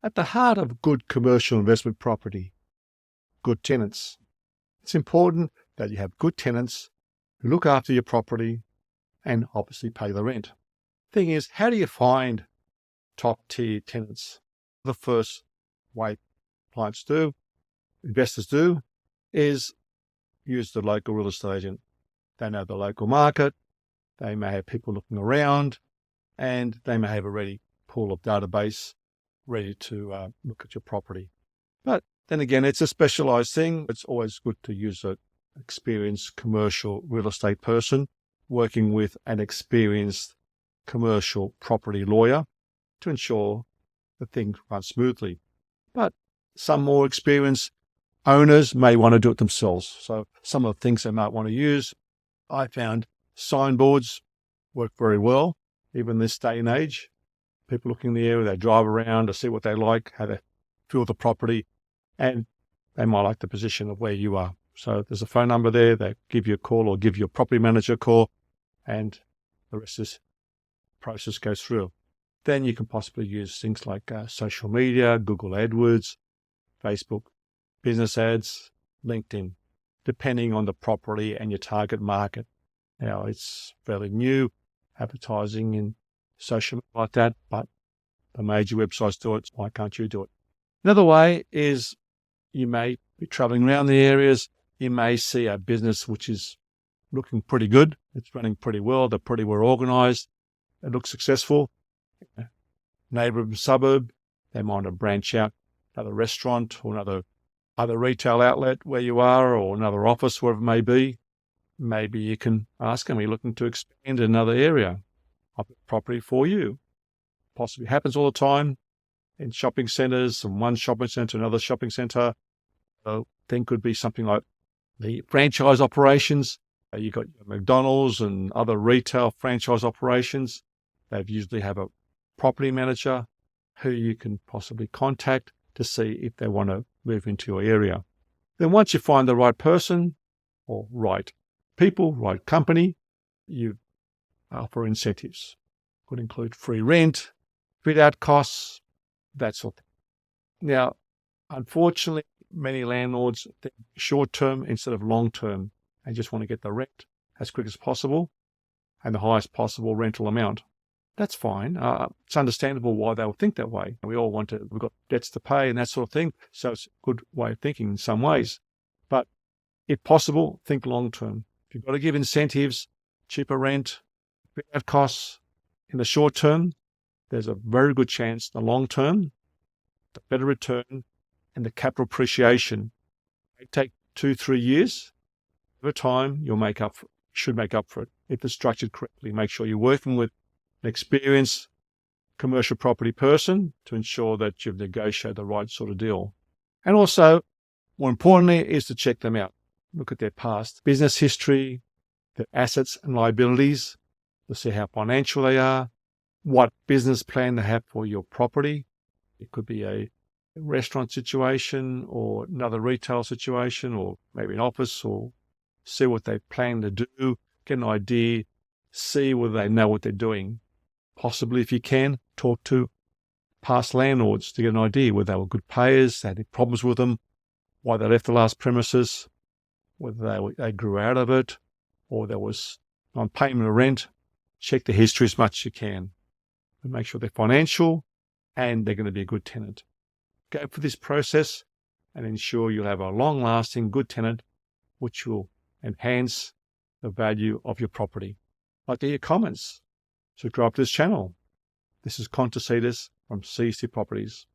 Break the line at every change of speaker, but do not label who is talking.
At the heart of good commercial investment property, good tenants. It's important that you have good tenants who look after your property and obviously pay the rent. Thing is, how do you find top-tier tenants? The first way clients do, investors do, is use the local real estate agent. They know the local market, they may have people looking around, and they may have a ready pool of database ready to look at your property. But then again, it's a specialized thing. It's always good to use an experienced commercial real estate person working with an experienced commercial property lawyer to ensure that things run smoothly. But some more experienced owners may want to do it themselves. So some of the things they might want to use, I found signboards work very well, even this day and age. People looking in the area, they drive around to see what they like, how they feel the property, and they might like the position of where you are. So there's a phone number there. They give you a call or give your property manager a call, and the rest of this process goes through. Then you can possibly use things like social media, Google AdWords, Facebook, business ads, LinkedIn, depending on the property and your target market. Now, it's fairly new, advertising in social media like that, but the major websites do it. Why can't you do it? Another way is you may be traveling around the areas. You may see a business which is looking pretty good. It's running pretty well. They're pretty well organized. It looks successful. Neighborhood suburb, they might want to branch out another restaurant or another retail outlet where you are, or another office, wherever it may be. Maybe you can ask them, are you looking to expand in another area of the property for you? Possibly happens all the time in shopping centers, from one shopping center to another shopping center. Thing could be something like the franchise operations. You've got your McDonald's and other retail franchise operations. They usually have a property manager who you can possibly contact to see if they want to move into your area. Then once you find the right person or right people, right company, you offer incentives. Could include free rent, fit-out costs, that sort of thing. Now, unfortunately, many landlords think short-term instead of long-term and just want to get the rent as quick as possible and the highest possible rental amount. That's fine. It's understandable why they would think that way. We've got debts to pay and that sort of thing. So it's a good way of thinking in some ways. But if possible, think long-term. If you've got to give incentives, cheaper rent, fit-out costs in the short term, there's a very good chance in the long term, the better return and the capital appreciation may take 2-3 years. Over time, should make up for it if it's structured correctly. Make sure you're working with an experienced commercial property person to ensure that you've negotiated the right sort of deal. And also, more importantly, is to check them out. Look at their past business history, their assets and liabilities, to see how financial they are, what business plan they have for your property. It could be a restaurant situation or another retail situation or maybe an office, or see what they plan to do, get an idea, see whether they know what they're doing. Possibly, if you can, talk to past landlords to get an idea whether they were good payers, they had any problems with them, why they left the last premises, whether they grew out of it, or there was non-payment of rent. Check the history as much as you can and make sure they're financial and they're going to be a good tenant. Go for this process and ensure you'll have a long-lasting good tenant which will enhance the value of your property. Like to hear comments. Subscribe to this channel. This is Contacetus from CC Properties.